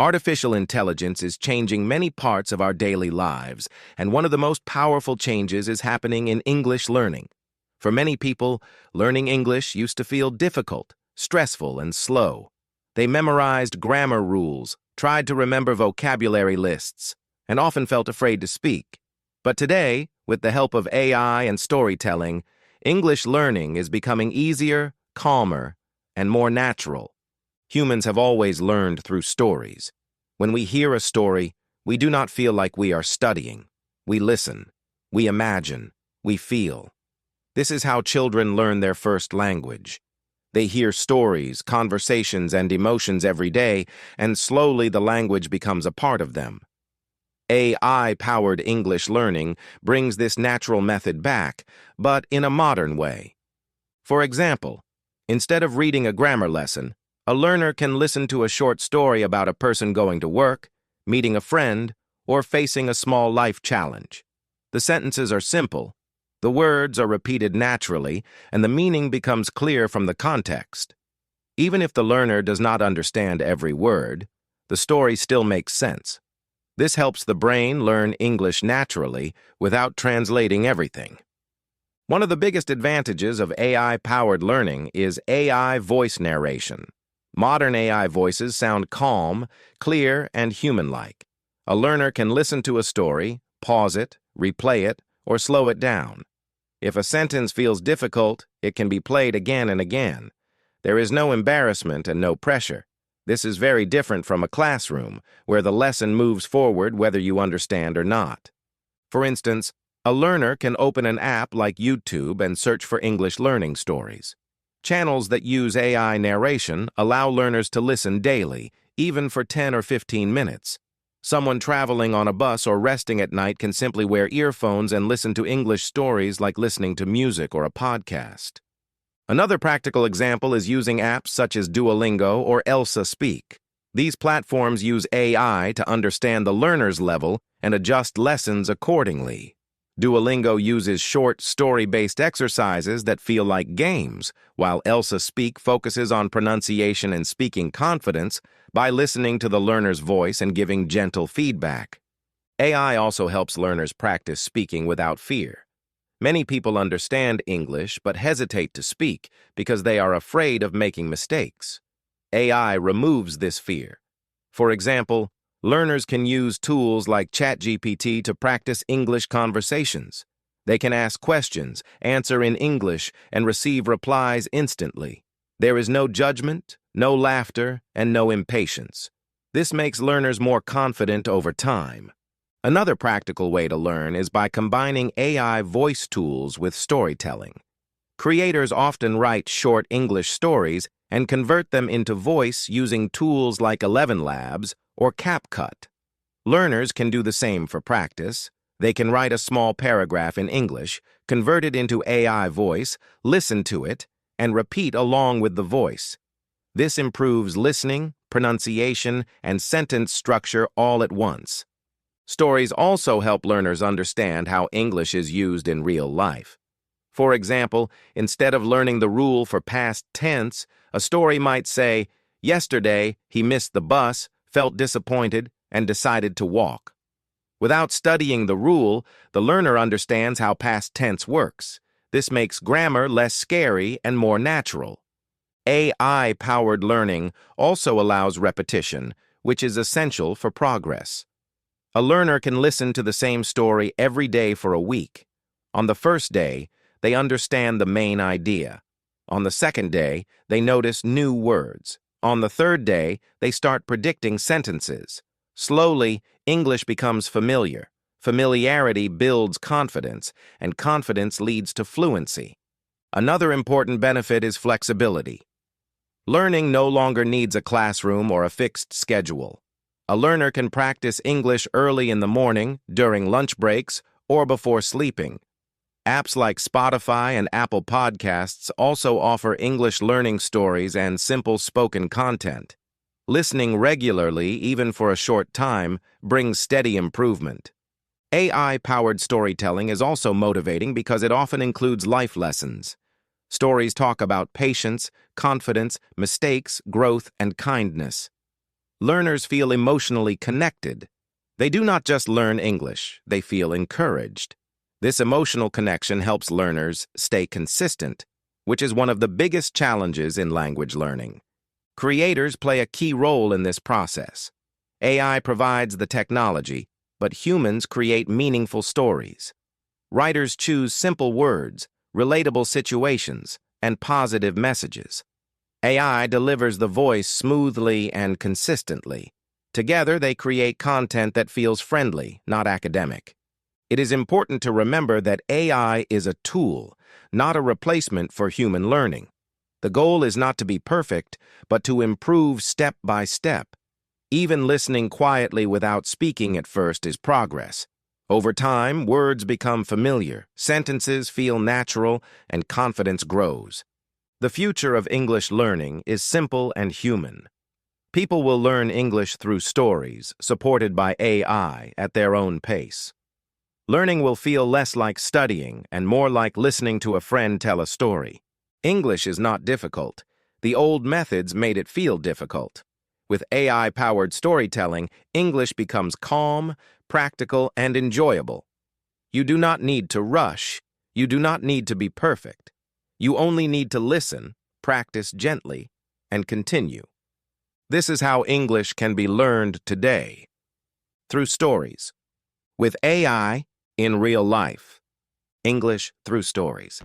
Artificial intelligence is changing many parts of our daily lives, and one of the most powerful changes is happening in English learning. For many people, learning English used to feel difficult, stressful, and slow. They memorized grammar rules, tried to remember vocabulary lists, and often felt afraid to speak. But today, with the help of AI and storytelling, English learning is becoming easier, calmer, and more natural. Humans have always learned through stories. When we hear a story, we do not feel like we are studying. We listen, we imagine, we feel. This is how children learn their first language. They hear stories, conversations, and emotions every day, and slowly the language becomes a part of them. AI-powered English learning brings this natural method back, but in a modern way. For example, instead of reading a grammar lesson, a learner can listen to a short story about a person going to work, meeting a friend, or facing a small life challenge. The sentences are simple, the words are repeated naturally, and the meaning becomes clear from the context. Even if the learner does not understand every word, the story still makes sense. This helps the brain learn English naturally without translating everything. One of the biggest advantages of AI-powered learning is AI voice narration. Modern AI voices sound calm, clear, and human-like. A learner can listen to a story, pause it, replay it, or slow it down. If a sentence feels difficult, it can be played again and again. There is no embarrassment and no pressure. This is very different from a classroom, where the lesson moves forward whether you understand or not. For instance, a learner can open an app like YouTube and search for English learning stories. Channels that use AI narration allow learners to listen daily, even for 10 or 15 minutes. Someone traveling on a bus or resting at night can simply wear earphones and listen to English stories like listening to music or a podcast. Another practical example is using apps such as Duolingo or Elsa Speak. These platforms use AI to understand the learner's level and adjust lessons accordingly. Duolingo uses short, story-based exercises that feel like games, while Elsa Speak focuses on pronunciation and speaking confidence by listening to the learner's voice and giving gentle feedback. AI also helps learners practice speaking without fear. Many people understand English but hesitate to speak because they are afraid of making mistakes. AI removes this fear. For example, learners can use tools like ChatGPT to practice English conversations. They can ask questions, answer in English, and receive replies instantly. There is no judgment, no laughter, and no impatience. This makes learners more confident over time. Another practical way to learn is by combining AI voice tools with storytelling. Creators often write short English stories and convert them into voice using tools like 11 Labs or CapCut. Learners can do the same for practice. They can write a small paragraph in English, convert it into AI voice, listen to it, and repeat along with the voice. This improves listening, pronunciation, and sentence structure all at once. Stories also help learners understand how English is used in real life. For example, instead of learning the rule for past tense, a story might say, "Yesterday, he missed the bus, felt disappointed, and decided to walk." Without studying the rule, the learner understands how past tense works. This makes grammar less scary and more natural. AI-powered learning also allows repetition, which is essential for progress. A learner can listen to the same story every day for a week. On the first day, they understand the main idea. On the second day, they notice new words. On the third day, they start predicting sentences. Slowly, English becomes familiar. Familiarity builds confidence, and confidence leads to fluency. Another important benefit is flexibility. Learning no longer needs a classroom or a fixed schedule. A learner can practice English early in the morning, during lunch breaks, or before sleeping. Apps like Spotify and Apple Podcasts also offer English learning stories and simple spoken content. Listening regularly, even for a short time, brings steady improvement. AI-powered storytelling is also motivating because it often includes life lessons. Stories talk about patience, confidence, mistakes, growth, and kindness. Learners feel emotionally connected. They do not just learn English, they feel encouraged. This emotional connection helps learners stay consistent, which is one of the biggest challenges in language learning. Creators play a key role in this process. AI provides the technology, but humans create meaningful stories. Writers choose simple words, relatable situations, and positive messages. AI delivers the voice smoothly and consistently. Together, they create content that feels friendly, not academic. It is important to remember that AI is a tool, not a replacement for human learning. The goal is not to be perfect, but to improve step by step. Even listening quietly without speaking at first is progress. Over time, words become familiar, sentences feel natural, and confidence grows. The future of English learning is simple and human. People will learn English through stories, supported by AI, at their own pace. Learning will feel less like studying and more like listening to a friend tell a story. English is not difficult. The old methods made it feel difficult. With AI-powered storytelling, English becomes calm, practical, and enjoyable. You do not need to rush. You do not need to be perfect. You only need to listen, practice gently, and continue. This is how English can be learned today. Through stories. With AI, in real life. English through stories.